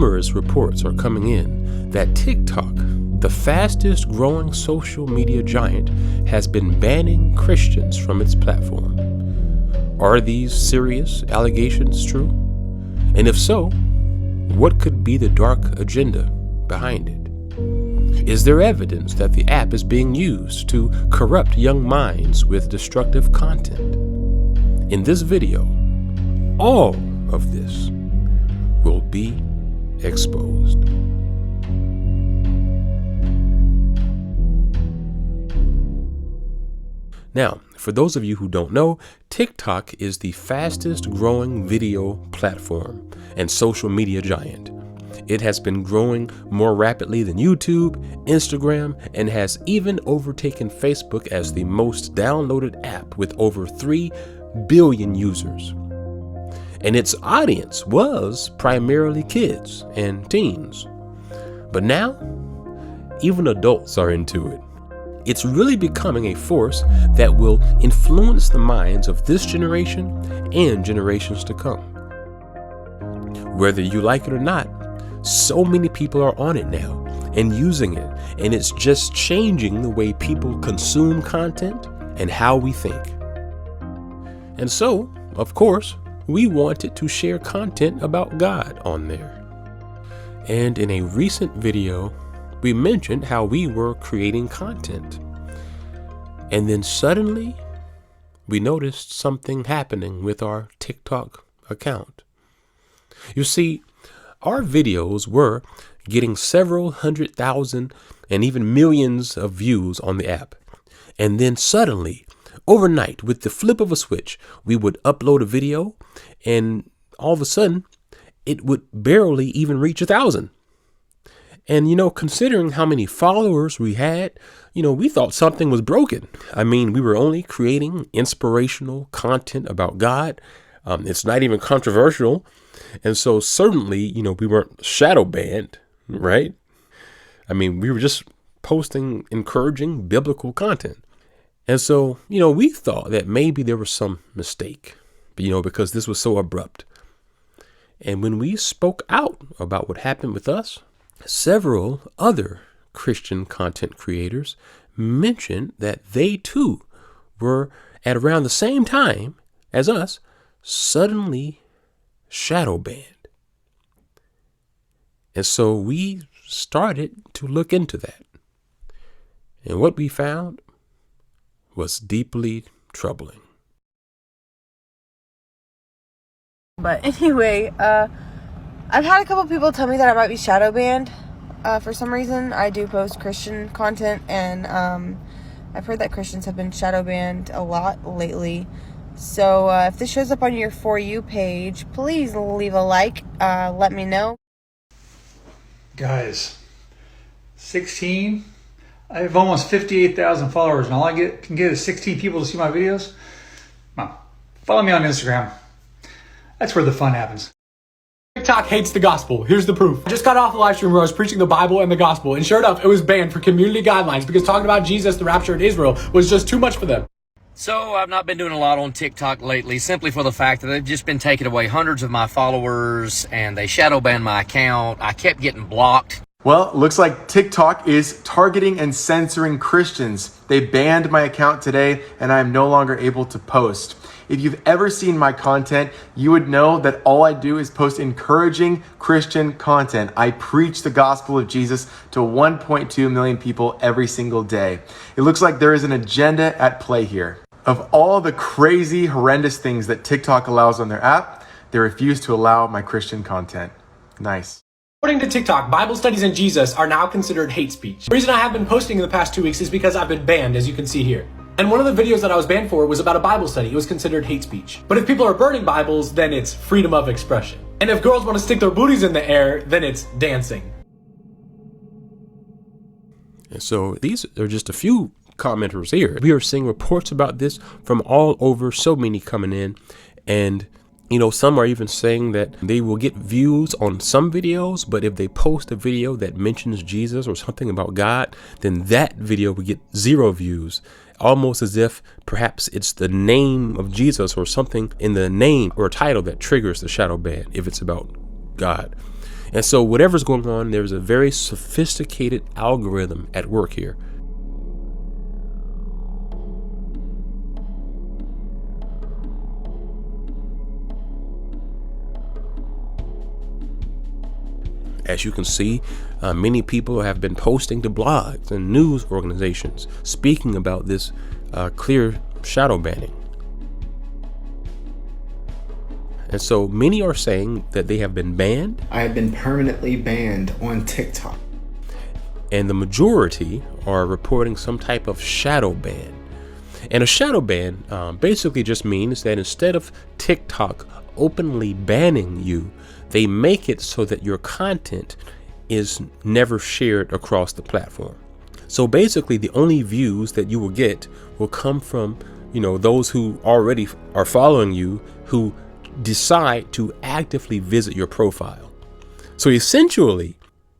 numerous reports are coming in that TikTok, the fastest growing social media giant, has been banning Christians from its platform. Are these serious allegations true? And if so, what could be the dark agenda behind it? Is there evidence that the app is being used to corrupt young minds with destructive content? In this video, all of this will be exposed. Now, for those of you who don't know, TikTok is the fastest growing video platform and social media giant. It has been growing more rapidly than YouTube, Instagram, and has even overtaken Facebook as the most downloaded app with over 3 billion users. And its audience was primarily kids and teens. But now, even adults are into it. It's really becoming a force that will influence the minds of this generation and generations to come. Whether you like it or not, so many people are on it now and using it, and it's just changing the way people consume content and how we think. And so, of course, we wanted to share content about God on there. And in a recent video, we mentioned how we were creating content. And then suddenly, we noticed something happening with our TikTok account. You see, our videos were getting several 100,000 and even millions of views on the app. And then suddenly, overnight, with the flip of a switch, we would upload a video and all of a sudden it would barely even reach 1,000. And, considering how many followers we had, we thought something was broken. I mean, we were only creating inspirational content about God. It's not even controversial. And so certainly, we weren't shadow banned, right? I mean, we were just posting encouraging biblical content. And so, we thought that maybe there was some mistake, because this was so abrupt. And when we spoke out about what happened with us, several other Christian content creators mentioned that they too were at around the same time as us suddenly shadow banned. And so we started to look into that. And what we found was deeply troubling. But anyway, I've had a couple people tell me that I might be shadow banned for some reason. I do post Christian content, and I've heard that Christians have been shadow banned a lot lately. So if this shows up on your For You page, please leave a like. Let me know. Guys, 16. I have almost 58,000 followers, and all I can get is 16 people to see my videos. Well, follow me on Instagram. That's where the fun happens. TikTok hates the gospel. Here's the proof. I just got off the live stream where I was preaching the Bible and the gospel, and sure enough, it was banned for community guidelines because talking about Jesus, the rapture in Israel, was just too much for them. So I've not been doing a lot on TikTok lately, simply for the fact that they've just been taking away hundreds of my followers, and they shadow banned my account. I kept getting blocked. Well, looks like TikTok is targeting and censoring Christians. They banned my account today, and I am no longer able to post. If you've ever seen my content, you would know that all I do is post encouraging Christian content. I preach the gospel of Jesus to 1.2 million people every single day. It looks like there is an agenda at play here. Of all the crazy, horrendous things that TikTok allows on their app, they refuse to allow my Christian content. Nice. According to TikTok, Bible studies and Jesus are now considered hate speech. The reason I haven't been posting in the past 2 weeks is because I've been banned, as you can see here. And one of the videos that I was banned for was about a Bible study. It was considered hate speech. But if people are burning Bibles, then it's freedom of expression. And if girls want to stick their booties in the air, then it's dancing. And so these are just a few commenters here. We are seeing reports about this from all over, so many coming in. And some are even saying that they will get views on some videos, but if they post a video that mentions Jesus or something about God, then that video will get 0 views. Almost as if perhaps it's the name of Jesus or something in the name or title that triggers the shadow ban if it's about God. And so whatever's going on, there's a very sophisticated algorithm at work here. As you can see, many people have been posting to blogs and news organizations speaking about this clear shadow banning. And so many are saying that they have been banned. I have been permanently banned on TikTok. And the majority are reporting some type of shadow ban. And a shadow ban basically just means that instead of TikTok openly banning you, they make it so that your content is never shared across the platform. So basically the only views that you will get will come from, those who already are following you, who decide to actively visit your profile. So essentially,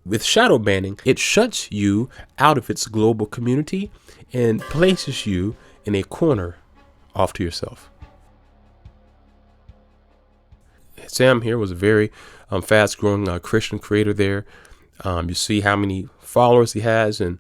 with shadow banning, it shuts you out of its global community and places you in a corner off to yourself. Sam here was a very fast growing Christian creator there. You see how many followers he has, and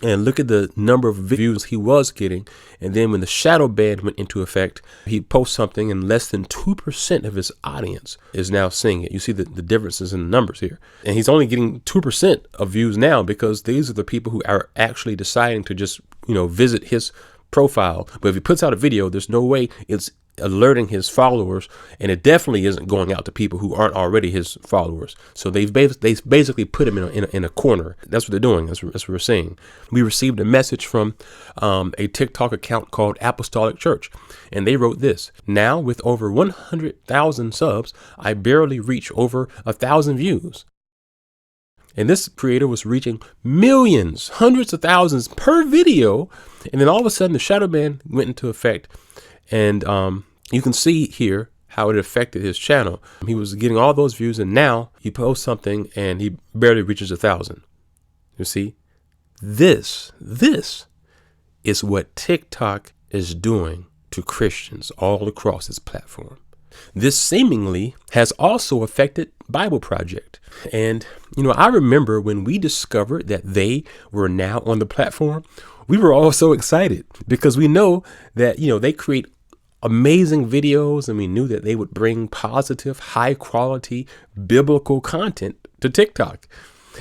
look at the number of views he was getting. And then when the shadow ban went into effect, he posts something and less than 2% of his audience is now seeing it. You see the differences in the numbers here. And he's only getting 2% of views now because these are the people who are actually deciding to just, visit his profile. But if he puts out a video, there's no way it's alerting his followers, and it definitely isn't going out to people who aren't already his followers. So they basically put him in a corner. That's what they're doing. That's what we're seeing. We received a message from a TikTok account called Apostolic Church, and they wrote this: "Now with over 100,000 subs, I barely reach over 1,000 views." And this creator was reaching millions, hundreds of thousands per video. And then all of a sudden the shadow ban went into effect. And you can see here how it affected his channel. He was getting all those views, and now he posts something and he barely reaches 1,000. You see, this is what TikTok is doing to Christians all across its platform. This seemingly has also affected Bible Project. And, I remember when we discovered that they were now on the platform, we were all so excited because we know that, they create amazing videos, and we knew that they would bring positive, high quality, biblical content to TikTok.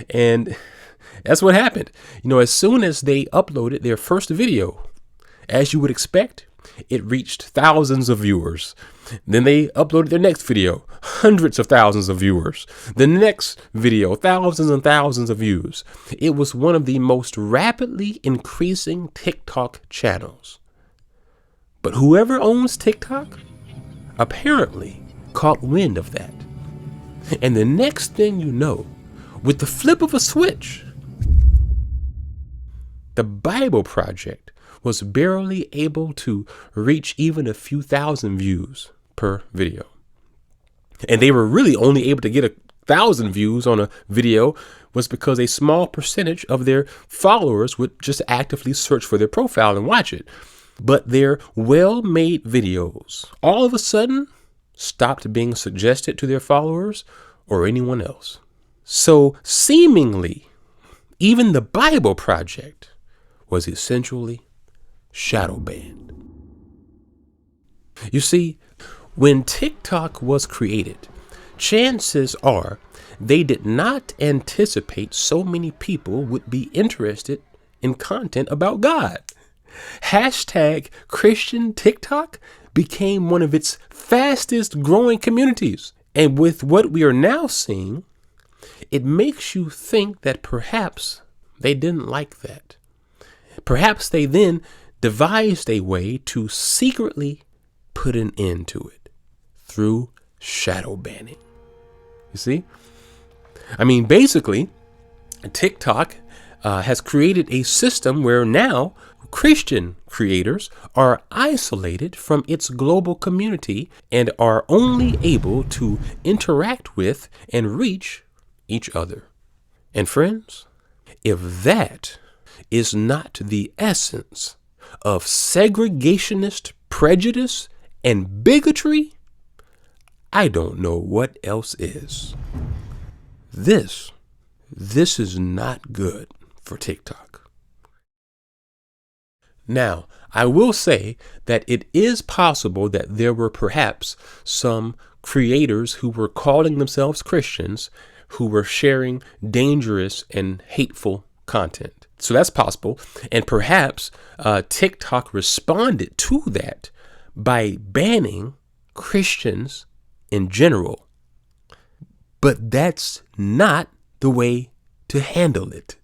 And that's what happened. As soon as they uploaded their first video, as you would expect, it reached thousands of viewers. Then they uploaded their next video, hundreds of thousands of viewers. The next video, thousands and thousands of views. It was one of the most rapidly increasing TikTok channels. But whoever owns TikTok apparently caught wind of that. And the next thing you know, with the flip of a switch, the Bible Project was barely able to reach even a few thousand views per video. And they were really only able to get 1,000 views on a video was because a small percentage of their followers would just actively search for their profile and watch it. But their well-made videos all of a sudden stopped being suggested to their followers or anyone else. So seemingly, even the Bible Project was essentially shadow banned. You see, when TikTok was created, chances are they did not anticipate so many people would be interested in content about God. Hashtag Christian TikTok became one of its fastest growing communities. And with what we are now seeing, it makes you think that perhaps they didn't like that. Perhaps they then devised a way to secretly put an end to it through shadow banning. You see? Basically, TikTok has created a system where now Christian creators are isolated from its global community and are only able to interact with and reach each other. And friends, if that is not the essence of segregationist prejudice and bigotry, I don't know what else is. This is not good for TikTok. Now, I will say that it is possible that there were perhaps some creators who were calling themselves Christians who were sharing dangerous and hateful content. So that's possible. And perhaps TikTok responded to that by banning Christians in general. But that's not the way to handle it.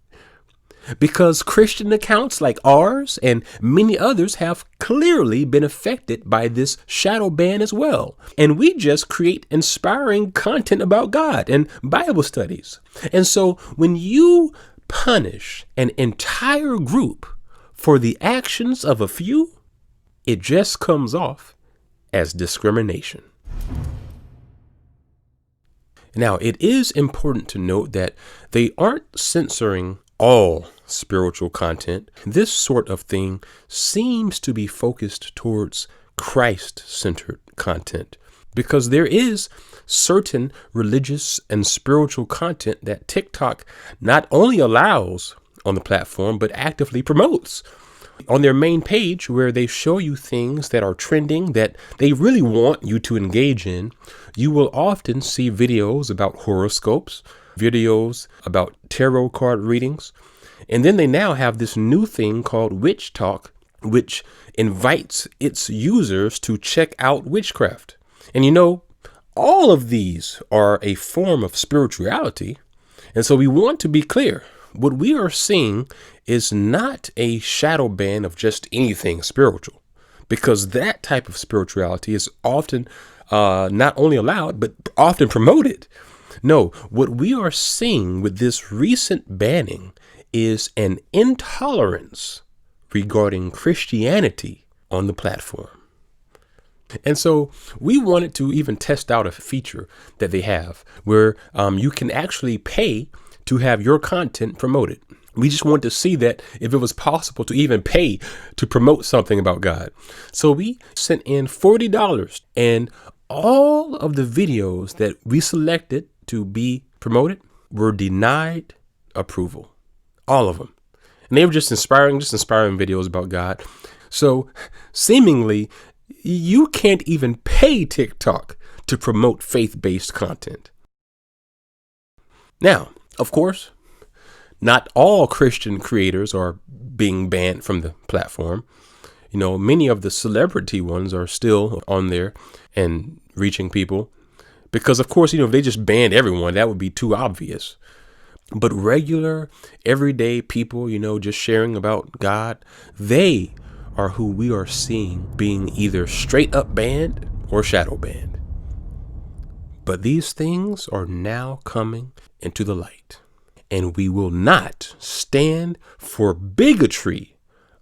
Because Christian accounts like ours and many others have clearly been affected by this shadow ban as well. And we just create inspiring content about God and Bible studies. And so when you punish an entire group for the actions of a few, it just comes off as discrimination. Now, it is important to note that they aren't censoring all spiritual content. This sort of thing seems to be focused towards Christ-centered content, because there is certain religious and spiritual content that TikTok not only allows on the platform, but actively promotes. On their main page, where they show you things that are trending that they really want you to engage in, you will often see videos about horoscopes, videos about tarot card readings. And then they now have this new thing called Witch Talk, which invites its users to check out witchcraft. And you know, all of these are a form of spirituality. And so we want to be clear. What we are seeing is not a shadow ban of just anything spiritual, because that type of spirituality is often not only allowed, but often promoted. No, what we are seeing with this recent banning is an intolerance regarding Christianity on the platform. And so we wanted to even test out a feature that they have where you can actually pay to have your content promoted. We just wanted to see that if it was possible to even pay to promote something about God. So we sent in $40, and all of the videos that we selected to be promoted were denied approval. All of them. And they were just inspiring videos about God. So seemingly, you can't even pay TikTok to promote faith-based content. Now, of course, not all Christian creators are being banned from the platform. You know, many of the celebrity ones are still on there and reaching people. Because, of course, you know, if they just banned everyone, that would be too obvious. But regular, everyday people, you know, just sharing about God, they are who we are seeing being either straight up banned or shadow banned. But these things are now coming into the light, and we will not stand for bigotry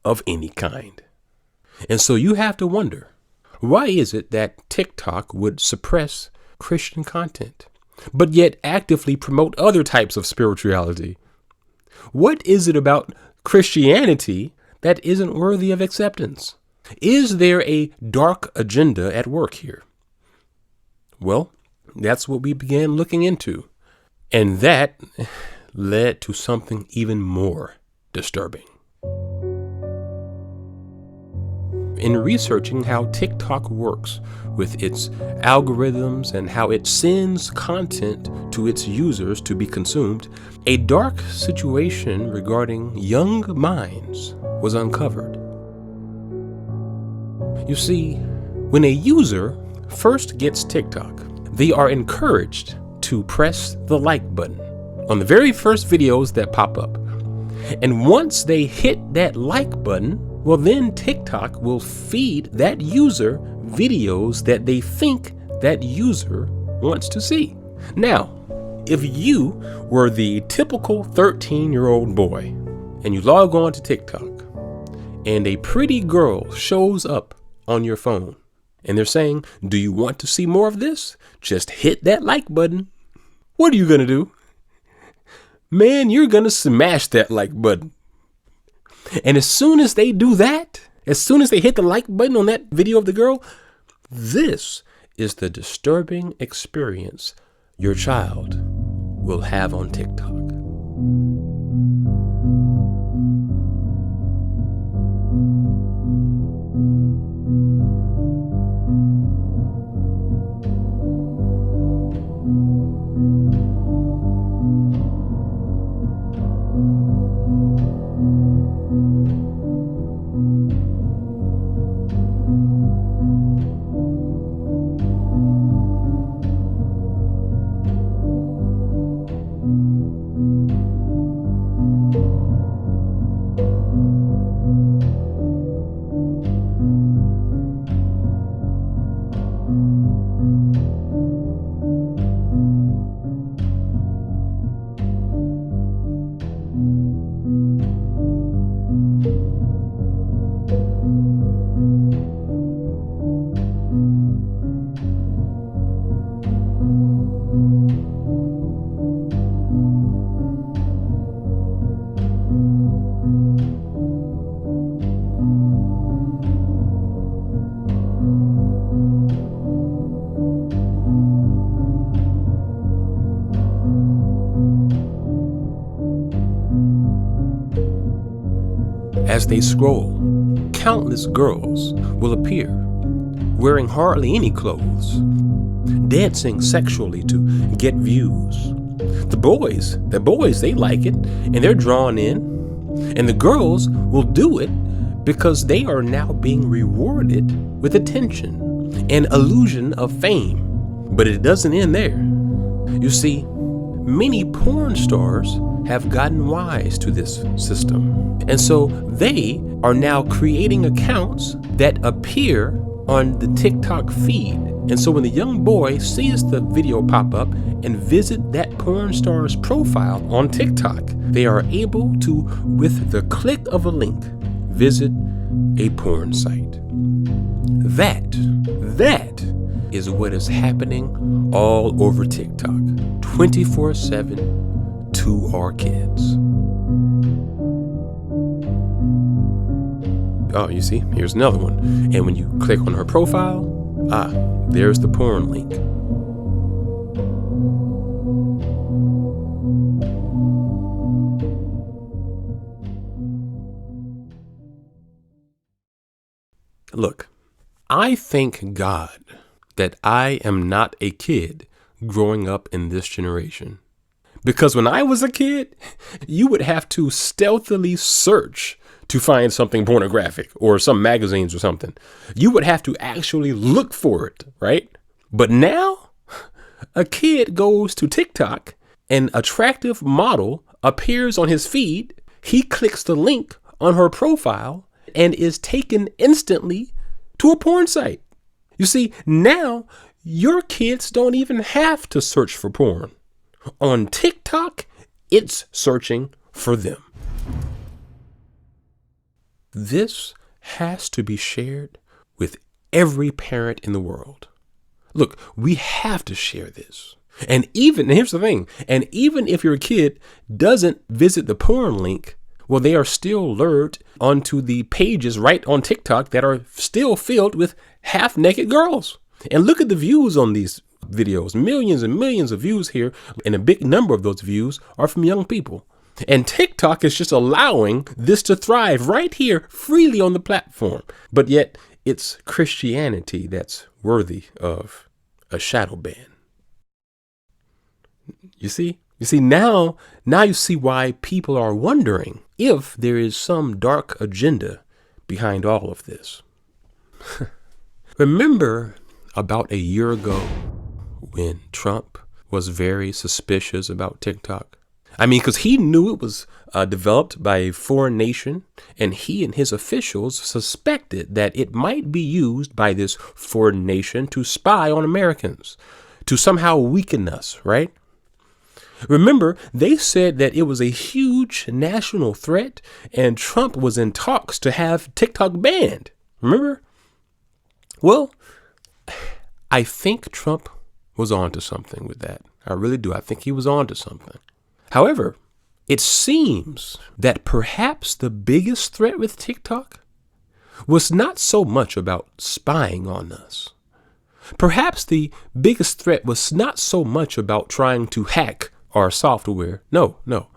of any kind. And so you have to wonder, why is it that TikTok would suppress Christian content, but yet actively promote other types of spirituality? What is it about Christianity that isn't worthy of acceptance? Is there a dark agenda at work here? Well, that's what we began looking into. And that led to something even more disturbing. In researching how TikTok works with its algorithms and how it sends content to its users to be consumed, a dark situation regarding young minds was uncovered. You see, when a user first gets TikTok, they are encouraged to press the like button on the very first videos that pop up. And once they hit that like button, well, then TikTok will feed that user videos that they think that user wants to see. Now, if you were the typical 13-year-old boy and you log on to TikTok and a pretty girl shows up on your phone and they're saying, do you want to see more of this? Just hit that like button. What are you going to do? Man, you're going to smash that like button. And as soon as they do that, as soon as they hit the like button on that video of the girl, this is the disturbing experience your child will have on TikTok. As they scroll, countless girls will appear, wearing hardly any clothes, dancing sexually to get views. The boys, they like it, and they're drawn in, and the girls will do it because they are now being rewarded with attention and illusion of fame. But it doesn't end there. You see, many porn stars have gotten wise to this system. And so they are now creating accounts that appear on the TikTok feed. And so when the young boy sees the video pop up and visit that porn star's profile on TikTok, they are able to, with the click of a link, visit a porn site. That is what is happening all over TikTok, 24/7 to our kids. Oh, you see, here's another one. And when you click on her profile, there's the porn link. Look, I thank God that I am not a kid growing up in this generation. Because when I was a kid, you would have to stealthily search to find something pornographic or some magazines or something. You would have to actually look for it, right? But now, a kid goes to TikTok, an attractive model appears on his feed, he clicks the link on her profile, and is taken instantly to a porn site. You see, now your kids don't even have to search for porn. On TikTok, it's searching for them. This has to be shared with every parent in the world. Look, we have to share this. And here's the thing, and even if your kid doesn't visit the porn link, well, they are still lured onto the pages right on TikTok that are still filled with half-naked girls. And look at the views on these videos, millions and millions of views here, and a big number of those views are from young people. And TikTok is just allowing this to thrive right here freely on the platform. But yet it's Christianity that's worthy of a shadow ban. You see now you see why people are wondering if there is some dark agenda behind all of this. Remember about a year ago when Trump was very suspicious about TikTok? I mean, because he knew it was developed by a foreign nation, and he and his officials suspected that it might be used by this foreign nation to spy on Americans, to somehow weaken us, right? Remember, they said that it was a huge national threat, and Trump was in talks to have TikTok banned. Remember? Well, I think Trump was onto something with that. I really do. I think he was onto something. However, it seems that perhaps the biggest threat with TikTok was not so much about spying on us. Perhaps the biggest threat was not so much about trying to hack or software. No, no.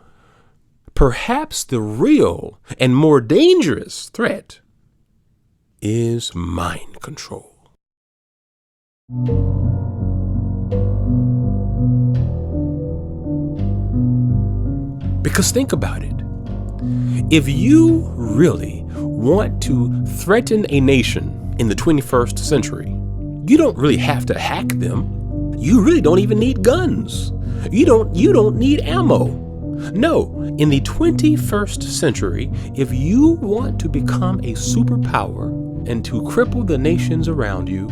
Perhaps the real and more dangerous threat is mind control. Because think about it. If you really want to threaten a nation in the 21st century, you don't really have to hack them. You really don't even need guns. You don't need ammo. No, in the 21st century, if you want to become a superpower and to cripple the nations around you,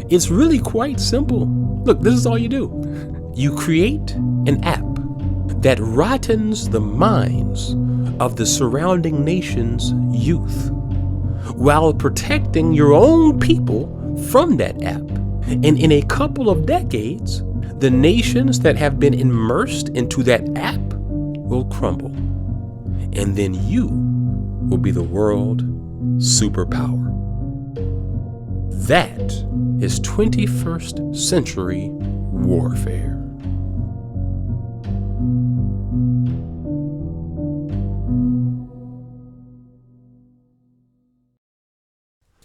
it's really quite simple. Look, this is all you do. You create an app that rottens the minds of the surrounding nation's youth while protecting your own people from that app. And in a couple of decades, the nations that have been immersed into that app will crumble. And then you will be the world superpower. That is 21st century warfare.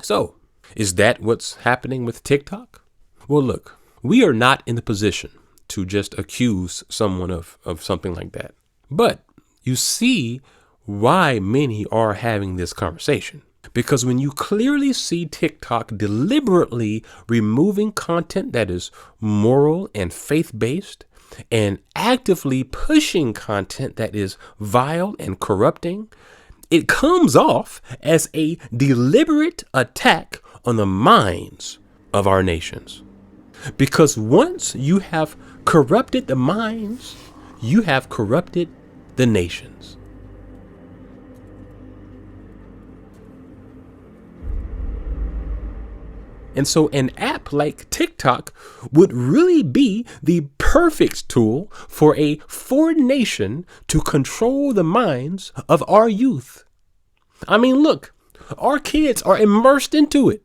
So, is that what's happening with TikTok? Well, look, we are not in the position to just accuse someone of something like that. But you see why many are having this conversation. Because when you clearly see TikTok deliberately removing content that is moral and faith-based and actively pushing content that is vile and corrupting, it comes off as a deliberate attack on the minds of our nations. Because once you have corrupted the minds, you have corrupted the nations. And so an app like TikTok would really be the perfect tool for a foreign nation to control the minds of our youth. I mean, look, our kids are immersed into it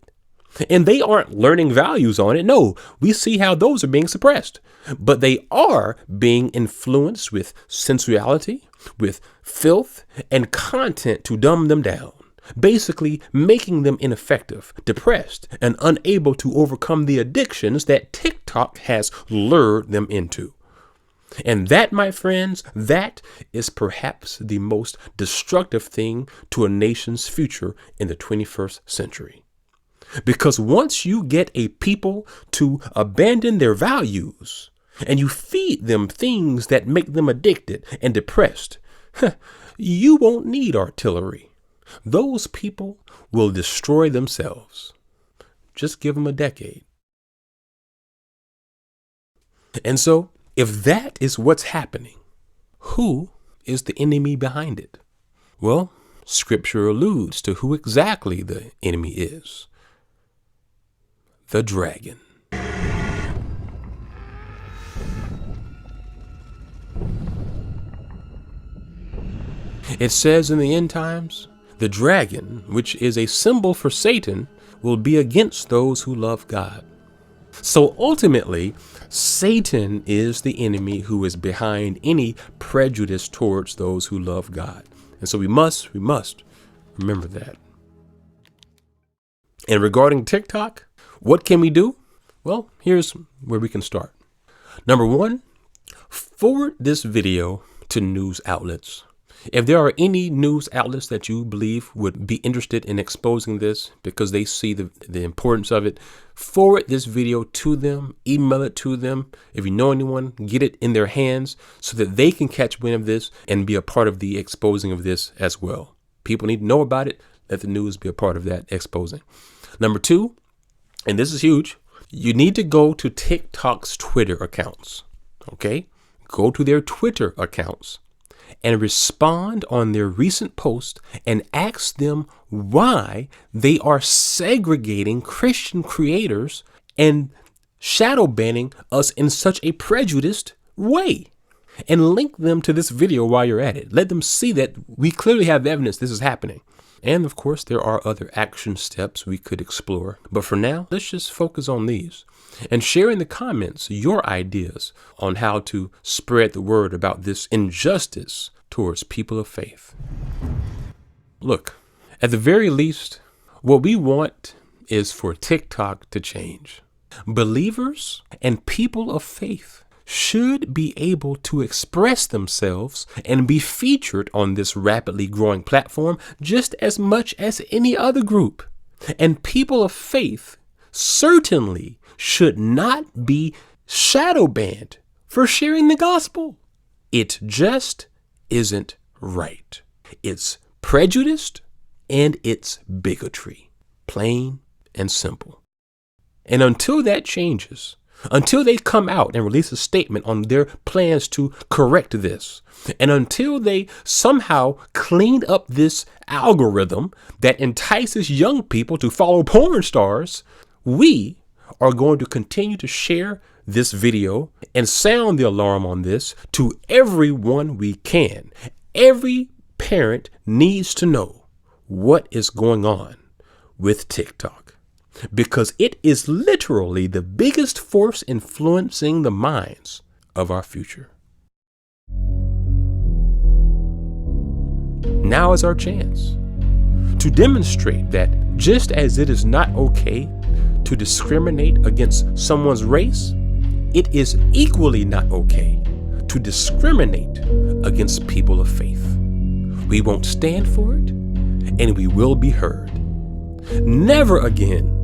and they aren't learning values on it. No, we see how those are being suppressed, but they are being influenced with sensuality, with filth and content to dumb them down. Basically making them ineffective, depressed, and unable to overcome the addictions that TikTok has lured them into. And that, my friends, that is perhaps the most destructive thing to a nation's future in the 21st century. Because once you get a people to abandon their values and you feed them things that make them addicted and depressed, you won't need artillery. Those people will destroy themselves. Just give them a decade. And so, if that is what's happening, who is the enemy behind it? Well, Scripture alludes to who exactly the enemy is. The dragon. It says in the end times, the dragon, which is a symbol for Satan, will be against those who love God. So ultimately, Satan is the enemy who is behind any prejudice towards those who love God. And so we must remember that. And regarding TikTok, what can we do? Well, here's where we can start. Number one, forward this video to news outlets. If there are any news outlets that you believe would be interested in exposing this because they see the importance of it, forward this video to them, email it to them. If you know anyone, get it in their hands so that they can catch wind of this and be a part of the exposing of this as well. People need to know about it. Let the news be a part of that exposing. Number two, and this is huge, you need to go to TikTok's Twitter accounts. Okay? Go to their Twitter accounts and respond on their recent post and ask them why they are segregating Christian creators and shadow banning us in such a prejudiced way. And link them to this video while you're at it. Let them see that we clearly have evidence this is happening. And of course, there are other action steps we could explore. But for now, let's just focus on these and share in the comments your ideas on how to spread the word about this injustice towards people of faith. Look, at the very least, what we want is for TikTok to change. Believers and people of faith should be able to express themselves and be featured on this rapidly growing platform just as much as any other group. And people of faith certainly should not be shadow banned for sharing the gospel. It just isn't right. It's prejudiced and it's bigotry, plain and simple. And until that changes, until they come out and release a statement on their plans to correct this, and until they somehow clean up this algorithm that entices young people to follow porn stars, we are going to continue to share this video and sound the alarm on this to everyone we can. Every parent needs to know what is going on with TikTok, because it is literally the biggest force influencing the minds of our future. Now is our chance to demonstrate that just as it is not okay to discriminate against someone's race, it is equally not okay to discriminate against people of faith. We won't stand for it, and we will be heard. Never again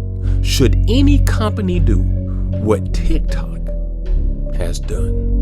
should any company do what TikTok has done.